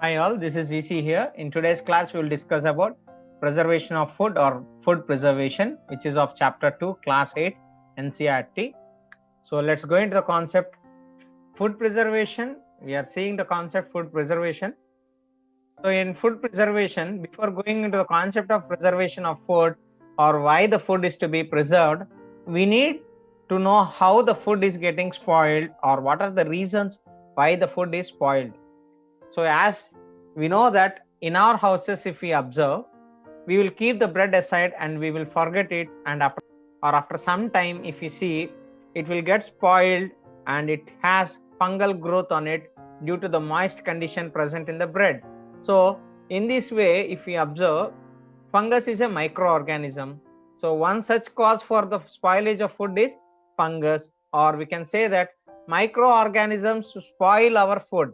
Hi all, this is VC here. In today's class, we will discuss about preservation of food or food preservation, which is of chapter 2, class 8, NCERT. So let's go into the concept food preservation. We are seeing the concept food preservation. So in food preservation, before going into the concept of preservation of food or why the food is to be preserved, we need to know how the food is getting spoiled or what are the reasons why the food is spoiled. So as we know that in our houses, if we observe, we will keep the bread aside and we will forget it, and after some time, if you see, it will get spoiled and it has fungal growth on it due to the moist condition present in the bread. So in this way, if we observe, fungus is a microorganism. So one such cause for the spoilage of food is fungus, or we can say that microorganisms spoil our food.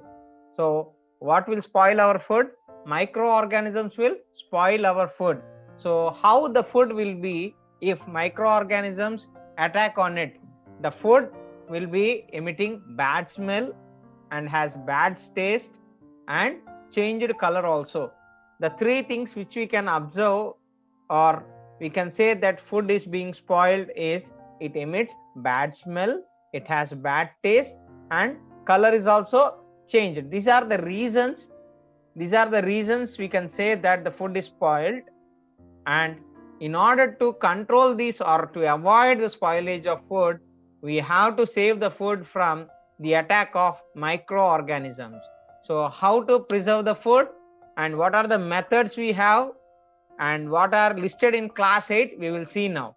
So what will spoil our food? Microorganisms will spoil our food. So how the food will be if microorganisms attack on it? The food will be emitting bad smell and has bad taste and changed color also. The three things which we can observe, or we can say that food is being spoiled, is it emits bad smell, it has bad taste, and color is also changed. These are the reasons we can say that the food is spoiled. And in order to control this or to avoid the spoilage of food, we have to save the food from the attack of microorganisms. So how to preserve the food and what are the methods we have and what are listed in class 8, we will see now.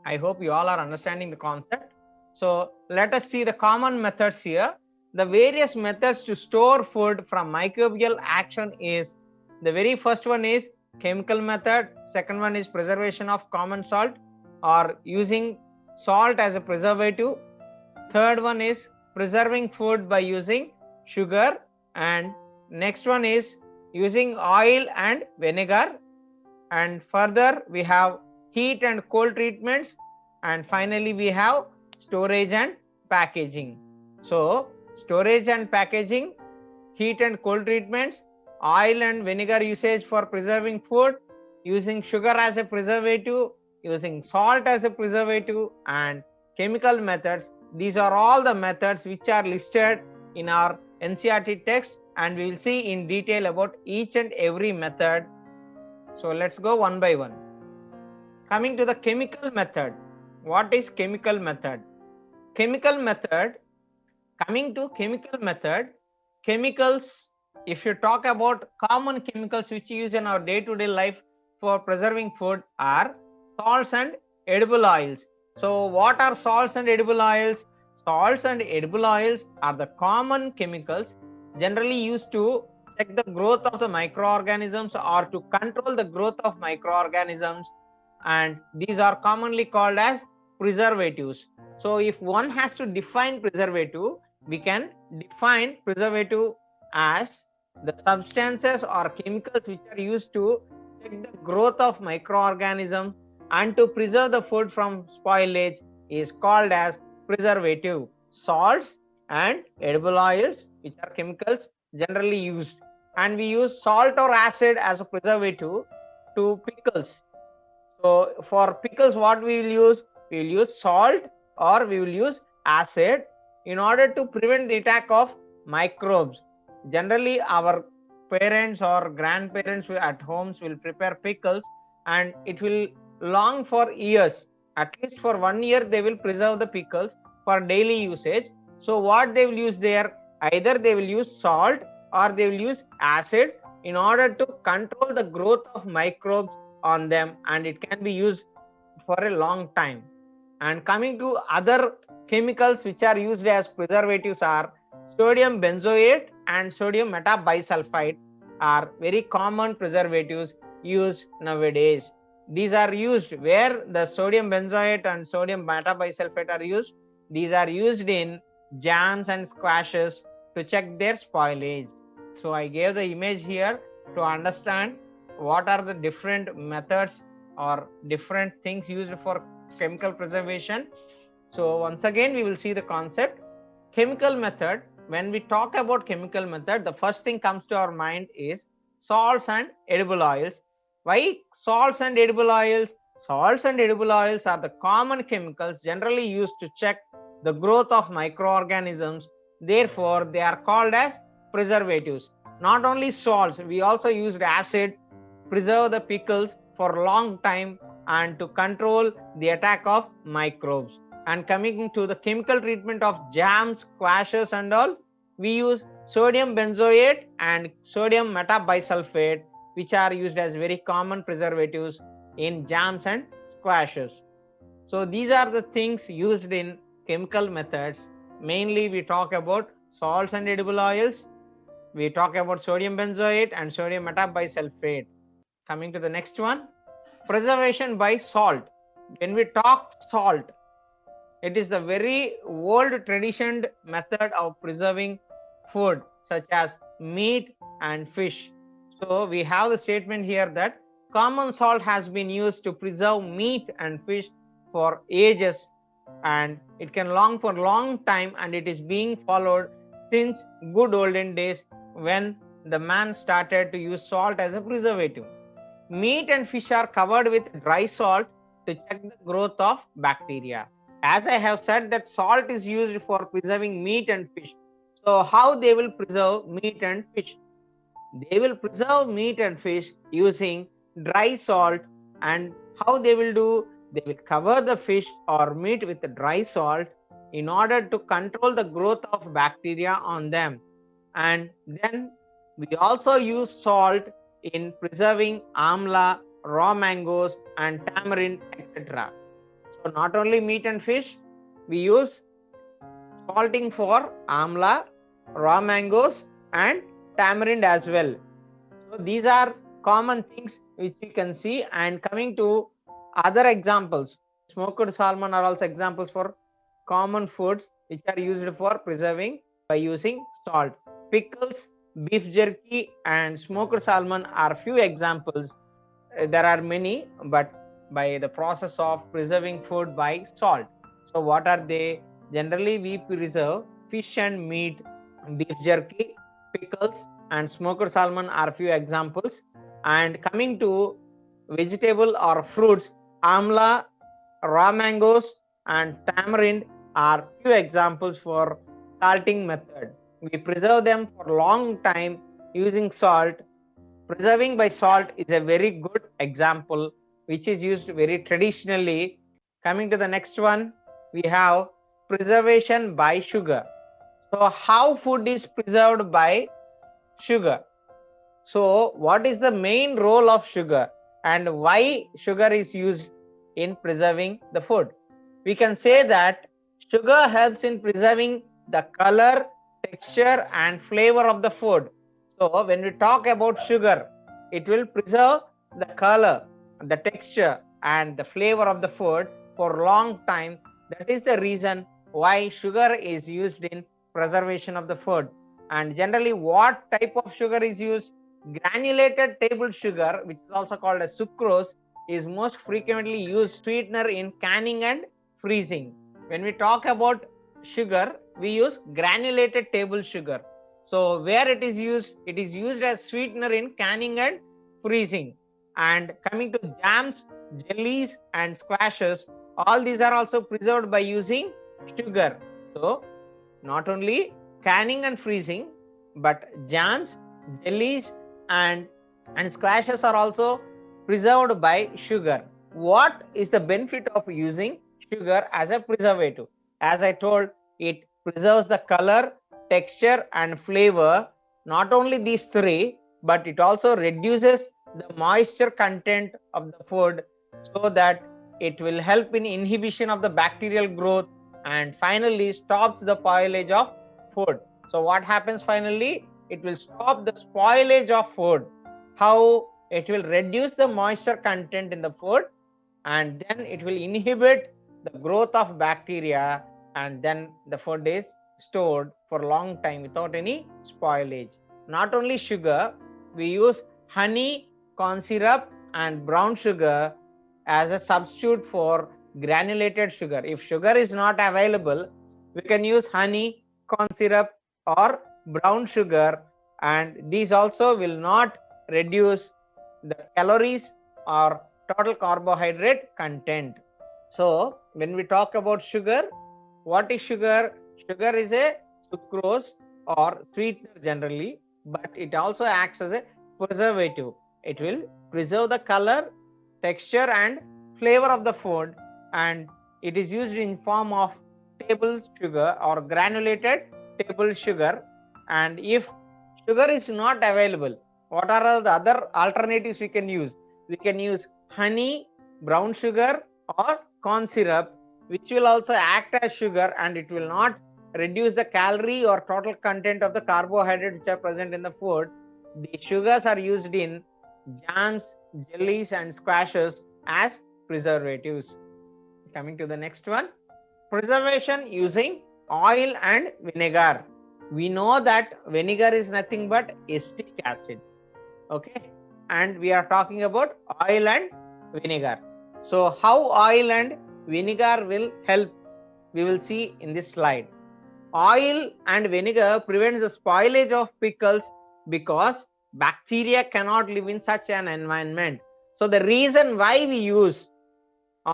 I hope you all are understanding the concept. So let us see the common methods here. The various methods to store food from microbial action is, the very first one is chemical method, second one is preservation of common salt or using salt as a preservative, third one is preserving food by using sugar, and next one is using oil and vinegar, and further we have heat and cold treatments, and finally we have storage and packaging. So storage and packaging, heat and cold treatments, oil and vinegar usage for preserving food, using sugar as a preservative, using salt as a preservative, and chemical methods. These are all the methods which are listed in our NCERT text, and we will see in detail about each and every method. So let's go one by one. Coming to the chemical method. What is chemical method? Coming to chemical method, chemicals, if you talk about common chemicals which we use in our day-to-day life for preserving food, are salts and edible oils. So what are salts and edible oils? Salts and edible oils are the common chemicals generally used to check the growth of the microorganisms or to control the growth of microorganisms, and these are commonly called as preservatives. So if one has to define preservative, we can define preservative as the substances or chemicals which are used to check the growth of microorganisms and to preserve the food from spoilage is called as preservative. Salts and edible oils, which are chemicals generally used, and we use salt or acid as a preservative to pickles. So for pickles, what we will use? We will use salt or we will use acid in order to prevent the attack of microbes. Generally, our parents or grandparents at homes will prepare pickles, and it will long for years. At least for 1 year, they will preserve the pickles for daily usage. So what they will use there? Either they will use salt or they will use acid in order to control the growth of microbes on them, and it can be used for a long time. And coming to other chemicals which are used as preservatives are sodium benzoate and sodium metabisulfite are very common preservatives used nowadays. These are used where the sodium benzoate and sodium metabisulfite are used. These are used in jams and squashes to check their spoilage. So I gave the image here to understand what are the different methods or different things used for chemical preservation. So once again we will see the concept. Chemical method, when we talk about chemical method, the first thing comes to our mind is salts and edible oils. Why salts and edible oils? Salts and edible oils are the common chemicals generally used to check the growth of microorganisms. Therefore, they are called as preservatives. Not only salts, we also used acid, preserve the pickles for a long time and to control the attack of microbes. And coming to the chemical treatment of jams, squashes and all, we use sodium benzoate and sodium metabisulfate, which are used as very common preservatives in jams and squashes. So these are the things used in chemical methods. Mainly we talk about salts and edible oils, we talk about sodium benzoate and sodium metabisulfate. Coming to the next one, preservation by salt. When we talk salt, it is the very old traditional method of preserving food such as meat and fish. So we have the statement here that common salt has been used to preserve meat and fish for ages, and it can long for long time, and it is being followed since good olden days when the man started to use salt as a preservative. Meat and fish are covered with dry salt to check the growth of bacteria. As I have said that salt is used for preserving meat and fish. So how they will preserve meat and fish? They will preserve meat and fish using dry salt. And how they will do? They will cover the fish or meat with dry salt in order to control the growth of bacteria on them. And then we also use salt in preserving amla, raw mangoes and tamarind, etc. So not only meat and fish, we use salting for amla, raw mangoes and tamarind as well. So these are common things which you can see. And coming to other examples, smoked salmon are also examples for common foods which are used for preserving by using salt. Pickles, beef jerky and smoked salmon are few examples. There are many, but by the process of preserving food by salt. So what are they? Generally we preserve fish and meat, beef jerky, pickles and smoked salmon are few examples. And coming to vegetable or fruits, amla, raw mangoes and tamarind are few examples for salting method. We preserve them for long time using salt. Preserving by salt is a very good example which is used very traditionally. Coming to the next one, we have preservation by sugar. So how food is preserved by sugar? So what is the main role of sugar and why sugar is used in preserving the food? We can say that sugar helps in preserving the color, texture and flavor of the food. So when we talk about sugar, it will preserve the color, the texture and the flavor of the food for a long time. That is the reason why sugar is used in preservation of the food. And generally what type of sugar is used? Granulated table sugar, which is also called as sucrose, is most frequently used sweetener in canning and freezing. When we talk about sugar, we use granulated table sugar. So where it is used as sweetener in canning and freezing. And coming to jams, jellies and squashes, all these are also preserved by using sugar. So not only canning and freezing, but jams, jellies and squashes are also preserved by sugar. What is the benefit of using sugar as a preservative? As I told, it preserves the color, texture and flavor. Not only these three, but it also reduces the moisture content of the food so that it will help in inhibition of the bacterial growth and finally stops the spoilage of food. So what happens finally? It will stop the spoilage of food. How? It will reduce the moisture content in the food and then it will inhibit the growth of bacteria and then the food is stored for a long time without any spoilage. Not only sugar, we use honey, corn syrup and brown sugar as a substitute for granulated sugar. If sugar is not available, we can use honey, corn syrup or brown sugar, and these also will not reduce the calories or total carbohydrate content. So when we talk about sugar, what is sugar? Sugar is a sucrose or sweetener generally, but it also acts as a preservative. It will preserve the color, texture and flavor of the food, and it is used in form of table sugar or granulated table sugar. And if sugar is not available, what are the other alternatives we can use? We can use honey, brown sugar or corn syrup, which will also act as sugar, and it will not reduce the calorie or total content of the carbohydrate which are present in the food. The sugars are used in jams, jellies and squashes as preservatives. Coming to the next one, preservation using oil and vinegar. We know that vinegar is nothing but acetic acid, okay, and we are talking about oil and vinegar. So how oil and vinegar will help, we will see in this slide. Oil and vinegar prevents the spoilage of pickles because bacteria cannot live in such an environment. So the reason why we use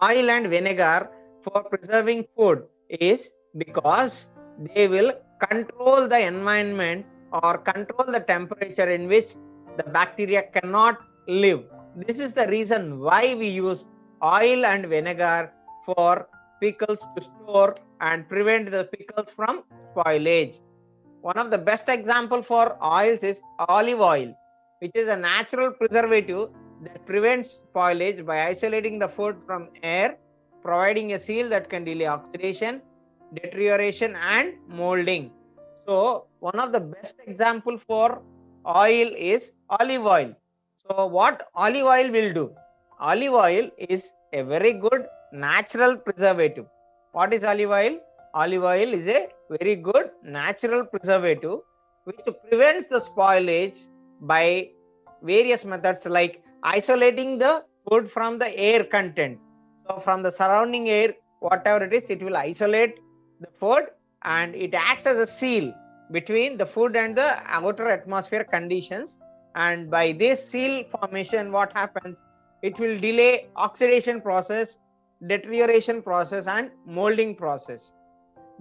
oil and vinegar for preserving food is because they will control the environment or control the temperature in which the bacteria cannot live. This is the reason why we use oil and vinegar for pickles to store and prevent the pickles from spoilage. One of the best example for oils is olive oil, which is a natural preservative that prevents spoilage by isolating the food from air, providing a seal that can delay oxidation, deterioration and molding. So one of the best example for oil is olive oil. So what olive oil will do? Olive oil is a very good natural preservative. What is olive oil? Olive oil is a very good natural preservative which prevents the spoilage by various methods like isolating the food from the air content. So from the surrounding air, whatever it is, it will isolate the food and it acts as a seal between the food and the outer atmosphere conditions. And by this seal formation, what happens? It will delay oxidation process, deterioration process and molding process.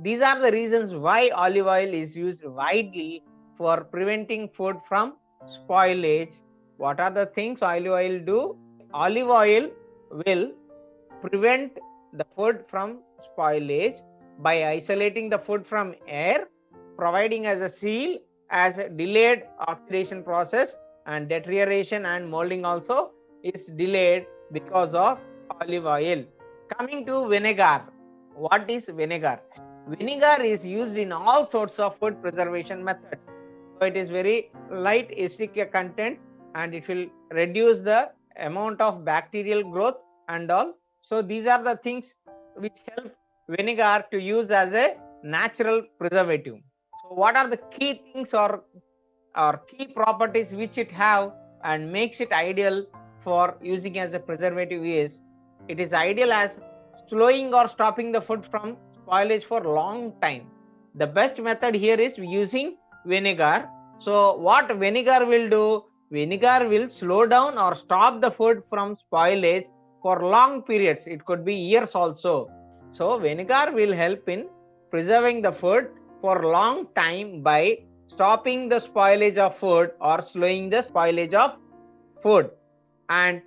These are the reasons why olive oil is used widely for preventing food from spoilage. What are the things olive oil do? Olive oil will prevent the food from spoilage by isolating the food from air, providing as a seal, as a delayed oxidation process, and deterioration and molding also is delayed because of olive oil. Coming to vinegar. What is vinegar? Vinegar is used in all sorts of food preservation methods. So it is very light acidic content and it will reduce the amount of bacterial growth and all. So these are the things which help vinegar to use as a natural preservative. So what are the key things or key properties which it have and makes it ideal for using as a preservative is, it is ideal as slowing or stopping the food from spoilage for long time. The best method here is using vinegar. So what vinegar will do? Vinegar will slow down or stop the food from spoilage for long periods. It could be years also. So vinegar will help in preserving the food for long time by stopping the spoilage of food or slowing the spoilage of food. And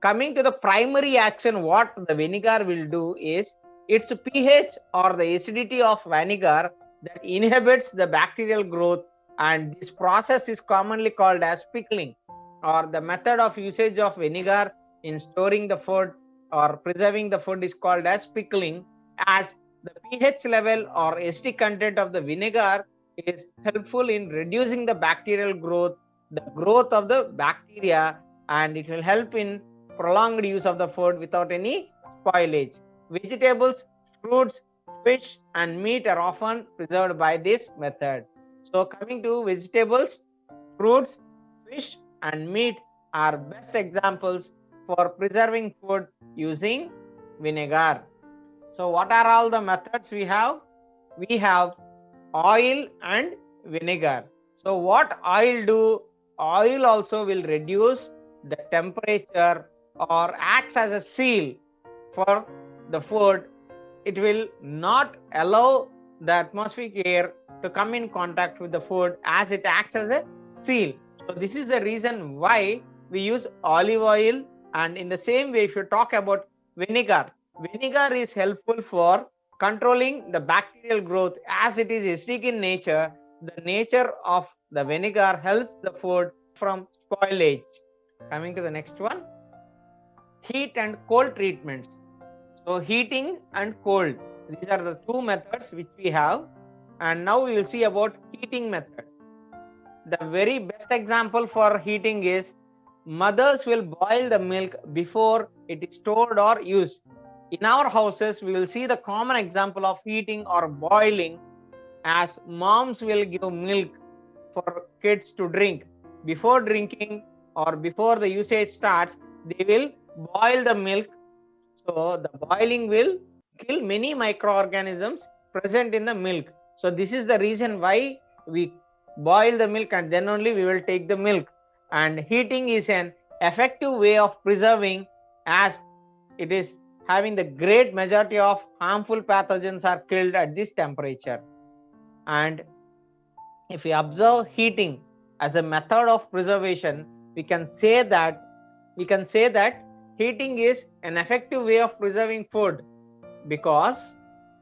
coming to the primary action, what the vinegar will do is its pH or the acidity of vinegar that inhibits the bacterial growth, and this process is commonly called as pickling, or the method of usage of vinegar in storing the food or preserving the food is called as pickling, as the pH level or acidic content of the vinegar is helpful in reducing the bacterial growth, the growth of the bacteria, and it will help in prolonged use of the food without any spoilage. Vegetables, fruits, fish and meat are often preserved by this method. So coming to vegetables, fruits, fish and meat are best examples for preserving food using vinegar. So what are all the methods we have? We have oil and vinegar. So what oil do? Oil also will reduce the temperature or acts as a seal for the food. It will not allow the atmospheric air to come in contact with the food as it acts as a seal. So this is the reason why we use olive oil. And in the same way, if you talk about vinegar, vinegar is helpful for controlling the bacterial growth as it is acidic in nature. The nature of the vinegar helps the food from spoilage. Coming to the next one, heat and cold treatments. So heating and cold, these are the two methods which we have. And now we will see about heating method. The very best example for heating is mothers will boil the milk before it is stored or used. In our houses, we will see the common example of heating or boiling, as moms will give milk for kids to drink. Before drinking or before the usage starts, they will boil the milk. So the boiling will kill many microorganisms present in the milk. So this is the reason why we boil the milk and then only we will take the milk. And heating is an effective way of preserving, as it is having the great majority of harmful pathogens are killed at this temperature. And if we observe heating as a method of preservation, we can say that heating is an effective way of preserving food, because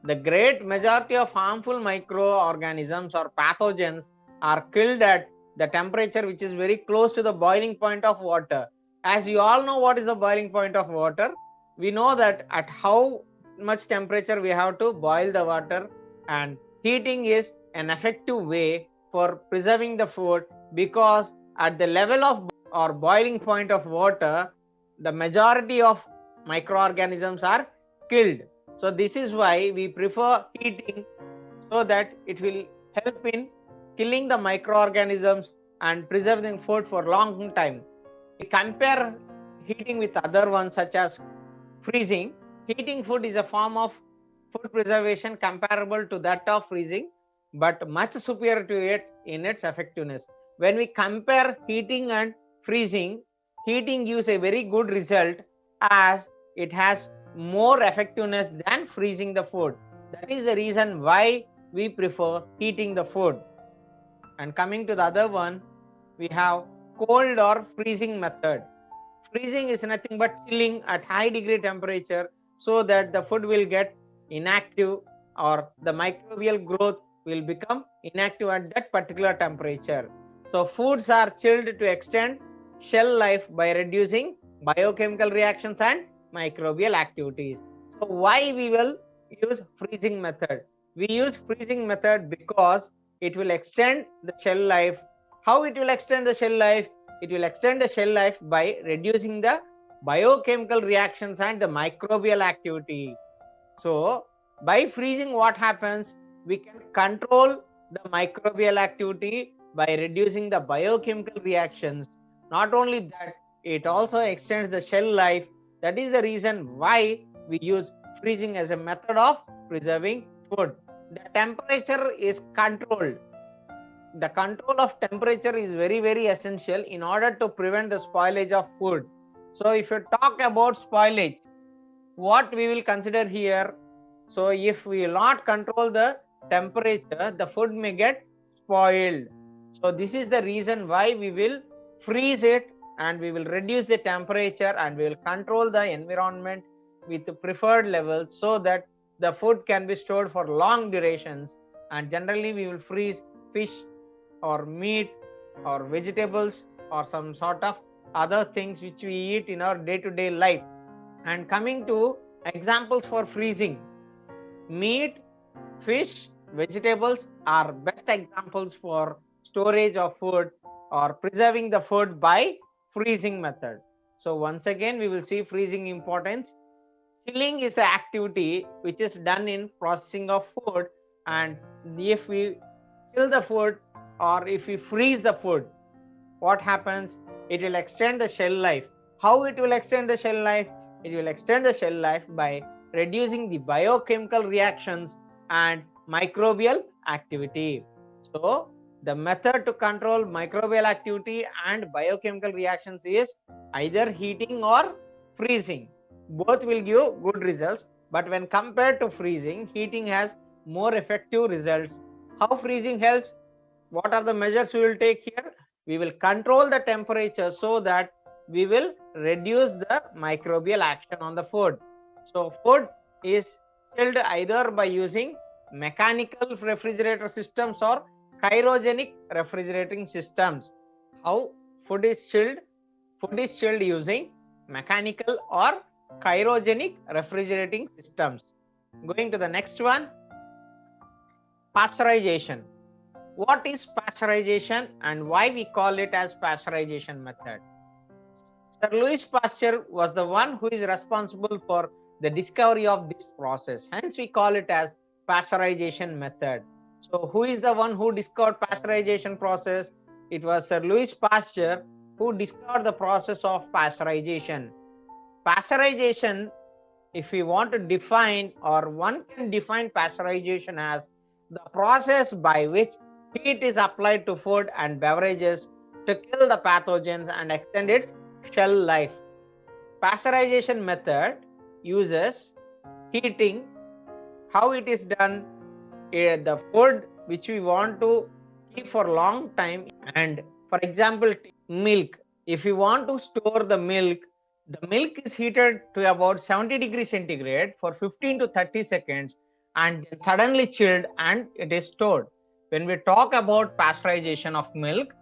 the great majority of harmful microorganisms or pathogens are killed at the temperature which is very close to the boiling point of water. As you all know what is the boiling point of water, we know that at how much temperature we have to boil the water, and heating is an effective way for preserving the food, because at the level of or boiling point of water, the majority of microorganisms are killed. So this is why we prefer heating, so that it will help in killing the microorganisms and preserving food for long time. We compare heating with other ones such as freezing. Heating food is a form of food preservation comparable to that of freezing, but much superior to it in its effectiveness. When we compare heating and freezing, heating gives a very good result, as it has more effectiveness than freezing the food. That is the reason why we prefer heating the food. And coming to the other one, we have cold or freezing method. Freezing is nothing but chilling at high degree temperature, so that the food will get inactive, or the microbial growth will become inactive at that particular temperature. So foods are chilled to extend shelf life by reducing biochemical reactions and microbial activities. So why we will use freezing method? We use freezing method because it will extend the shelf life. How it will extend the shelf life? It will extend the shelf life by reducing the biochemical reactions and the microbial activity. So by freezing, what happens? We can control the microbial activity by reducing the biochemical reactions. Not only that, it also extends the shelf life. That is the reason why we use freezing as a method of preserving food. The temperature is controlled. The control of temperature is very essential in order to prevent the spoilage of food. So if you talk about spoilage, what we will consider here? So if we will not control the temperature, the food may get spoiled. So this is the reason why we will freeze it, and we will reduce the temperature, and we will control the environment with the preferred levels, so that the food can be stored for long durations. And generally we will freeze fish or meat or vegetables or some sort of other things which we eat in our day-to-day life. And coming to examples for freezing, meat, fish, vegetables are best examples for storage of food or preserving the food by freezing method. So once again we will see freezing importance. Chilling is the activity which is done in processing of food, and if we chill the food or if we freeze the food, what happens? It will extend the shelf life. How it will extend the shelf life? It will extend the shelf life by reducing the biochemical reactions and microbial activity. So the method to control microbial activity and biochemical reactions is either heating or freezing. Both will give good results, but when compared to freezing, heating has more effective results. How freezing helps? What are the measures we will take here? We will control the temperature so that we will reduce the microbial action on the food. So food is chilled either by using mechanical refrigerator systems or cryogenic refrigerating systems. How food is chilled? Food is chilled using mechanical or cryogenic refrigerating systems. Going to the next one, pasteurization. What is pasteurization and why we call it as pasteurization method? Sir Louis Pasteur was the one who is responsible for the discovery of this process. Hence, we call it as pasteurization method. So, who is the one who discovered pasteurization process? It was Sir Louis Pasteur who discovered the process of pasteurization. Pasteurization, if we want to define, or one can define pasteurization as the process by which heat is applied to food and beverages to kill the pathogens and extend its shelf life. Pasteurization method uses heating. How it is done? The food which we want to keep for long time, and for example milk, if you want to store the milk is heated to about 70 degrees centigrade for 15 to 30 seconds and then suddenly chilled and it is stored. When we talk about pasteurization of milk,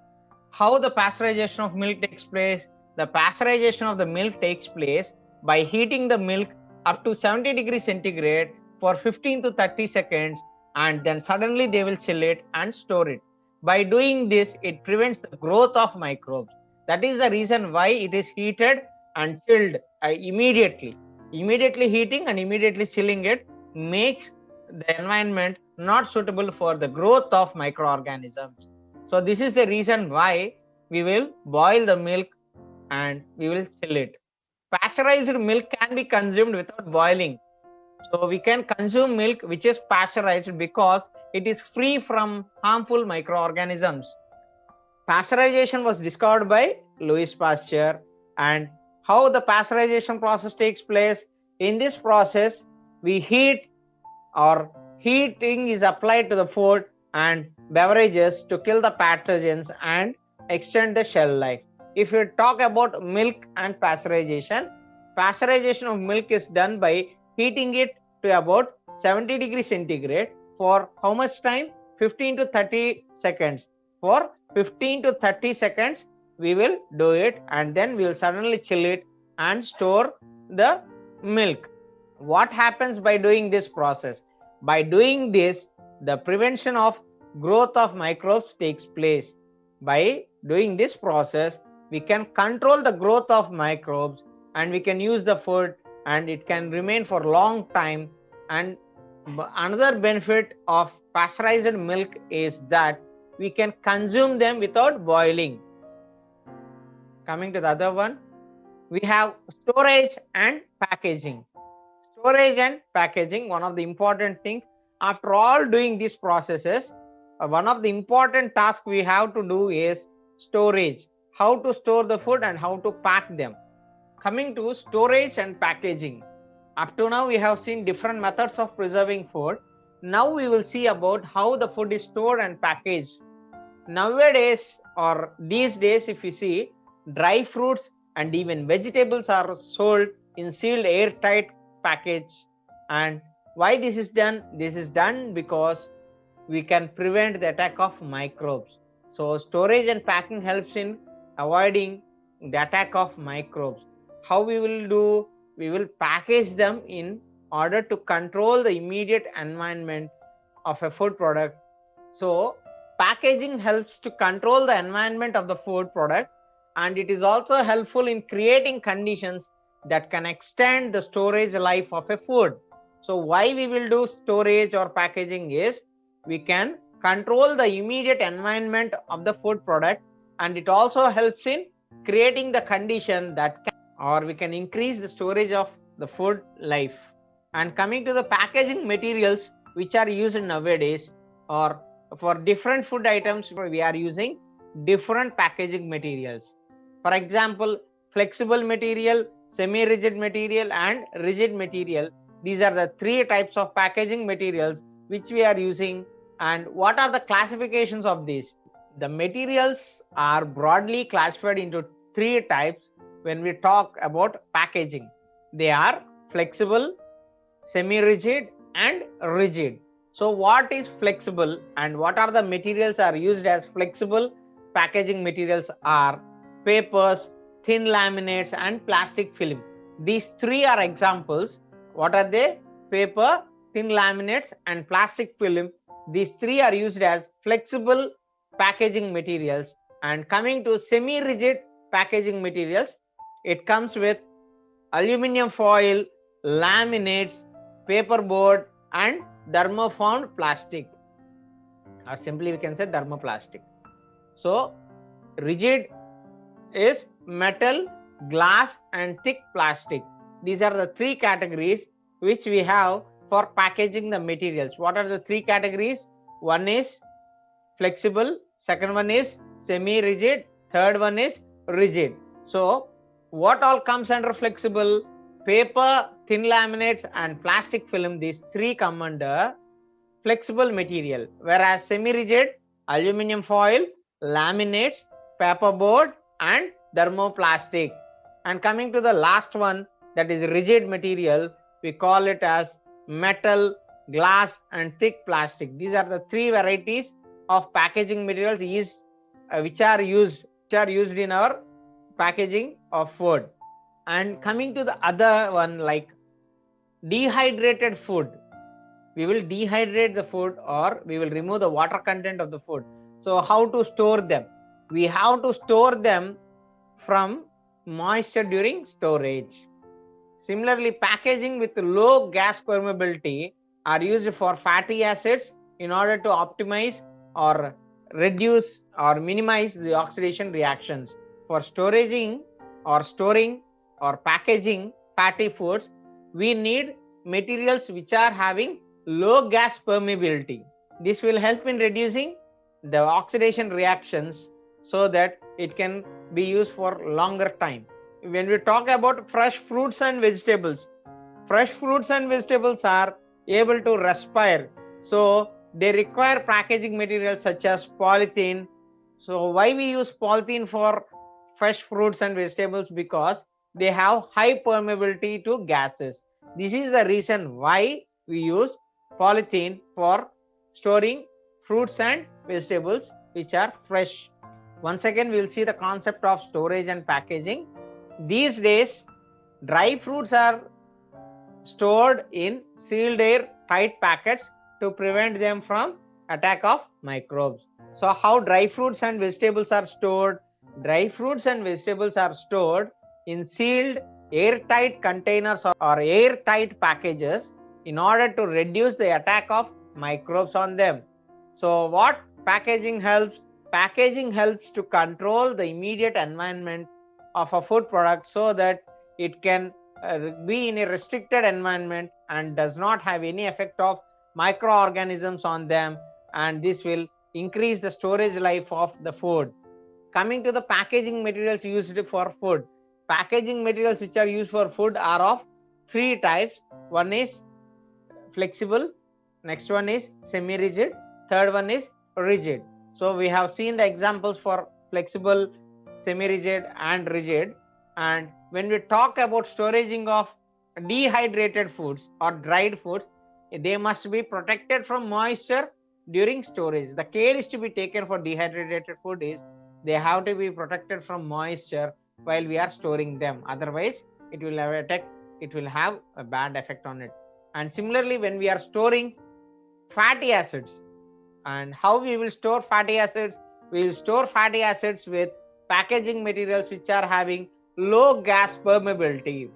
how the pasteurization of milk takes place? The pasteurization of the milk takes place by heating the milk up to 70 degrees centigrade for 15 to 30 seconds and then suddenly they will chill it and store it. By doing this, it prevents the growth of microbes. That is the reason why it is heated and chilled immediately. Immediately heating and immediately chilling it makes the environment not suitable for the growth of microorganisms. So this is the reason why we will boil the milk and we will chill it. Pasteurized milk can be consumed without boiling. So we can consume milk which is pasteurized because it is free from harmful microorganisms. Pasteurization was discovered by Louis Pasteur, and how the pasteurization process takes place. In this process, we heat, or heating is applied to the food and beverages to kill the pathogens and extend the shelf life. If you talk about milk and pasteurization of milk is done by heating it to about 70 degrees centigrade for how much time? 15 to 30 seconds. For 15 to 30 seconds, we will do it and then we will suddenly chill it and store the milk. What happens by doing this process? By doing this, the prevention of growth of microbes takes place. By doing this process, we can control the growth of microbes and we can use the food and it can remain for a long time. And another benefit of pasteurized milk is that we can consume them without boiling. Coming to the other one, we have storage and packaging. Storage and packaging, one of the important things. After all doing these processes, one of the important tasks we have to do is storage. How to store the food and how to pack them. Coming to storage and packaging. Up to now we have seen different methods of preserving food. Now we will see about how the food is stored and packaged. Nowadays or these days, if you see, dry fruits and even vegetables are sold in sealed airtight package. And why this is done? This is done because we can prevent the attack of microbes. So storage and packing helps in avoiding the attack of microbes. How we will do? We will package them in order to control the immediate environment of a food product. So packaging helps to control the environment of the food product, and it is also helpful in creating conditions that can extend the storage life of a food. So why we will do storage or packaging is we can control the immediate environment of the food product, and it also helps in creating the condition that can, or we can increase the storage of the food life. And coming to the packaging materials which are used nowadays, or for different food items, we are using different packaging materials. For example, flexible material, semi-rigid material, and rigid material. These are the three types of packaging materials which we are using. And what are the classifications of these? The materials are broadly classified into three types when we talk about packaging. They are flexible, semi-rigid, and rigid. So what is flexible and what are the materials are used as flexible packaging materials are papers, thin laminates, and plastic film. These three are examples. What are they? Paper, thin laminates, and plastic film. These three are used as flexible packaging materials. And coming to semi-rigid packaging materials, it comes with aluminum foil, laminates, paperboard, and thermoformed plastic, or simply we can say thermoplastic. So rigid is metal, glass, and thick plastic. These are the three categories which we have for packaging the materials. What are the three categories? One is flexible, second one is semi-rigid, third one is rigid. So what all comes under flexible? Paper, thin laminates, and plastic film. These three come under flexible material, whereas semi-rigid, aluminum foil, laminates, paperboard, and thermoplastic. And coming to the last one, that is rigid material, we call it as metal, glass, and thick plastic. These are the three varieties of packaging materials which are used in our packaging of food. And coming to the other one, like dehydrated food, we will dehydrate the food or we will remove the water content of the food. So how to store them? We have to store them from moisture during storage. Similarly, packaging with low gas permeability are used for fatty acids in order to optimize or reduce or minimize the oxidation reactions. For storing or packaging fatty foods, we need materials which are having low gas permeability. This will help in reducing the oxidation reactions so that it can be used for longer time. When we talk about fresh fruits and vegetables are able to respire, so they require packaging materials such as polythene. So why we use polythene for fresh fruits and vegetables? Because they have high permeability to gases. This is the reason why we use polythene for storing fruits and vegetables which are fresh. Once again, we will see the concept of storage and packaging. These days, dry fruits are stored in sealed air tight packets to prevent them from attack of microbes. So how dry fruits and vegetables are stored? Dry fruits and vegetables are stored in sealed airtight containers or airtight packages in order to reduce the attack of microbes on them. So what packaging helps? Packaging helps to control the immediate environment of a food product so that it can be in a restricted environment and does not have any effect of microorganisms on them, and this will increase the storage life of the food. Coming to the packaging materials used for food, packaging materials which are used for food are of three types. One is flexible, next one is semi-rigid, third one is rigid. So we have seen the examples for flexible, semi-rigid, and rigid. And when we talk about storaging of dehydrated foods or dried foods, they must be protected from moisture during storage. The care is to be taken for dehydrated food is they have to be protected from moisture while we are storing them. Otherwise, it will have a bad effect on it. And similarly, when we are storing fatty acids, and how we will store fatty acids? We will store fatty acids with packaging materials which are having low gas permeability.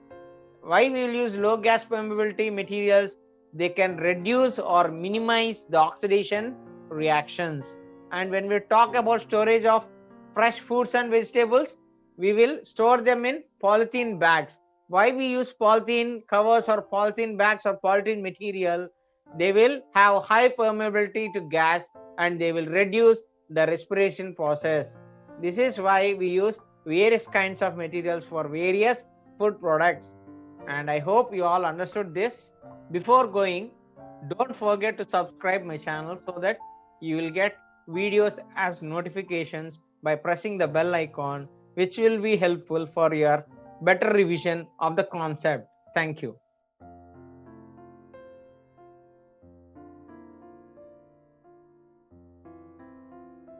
Why we will use low gas permeability materials? They can reduce or minimize the oxidation reactions. And when we talk about storage of fresh fruits and vegetables, we will store them in polythene bags. Why we use polythene covers or polythene bags or polythene material? They will have high permeability to gas and they will reduce the respiration process. This is why we use various kinds of materials for various food products. And I hope you all understood this. Before going, don't forget to subscribe my channel so that you will get videos as notifications by pressing the bell icon, which will be helpful for your better revision of the concept. Thank you.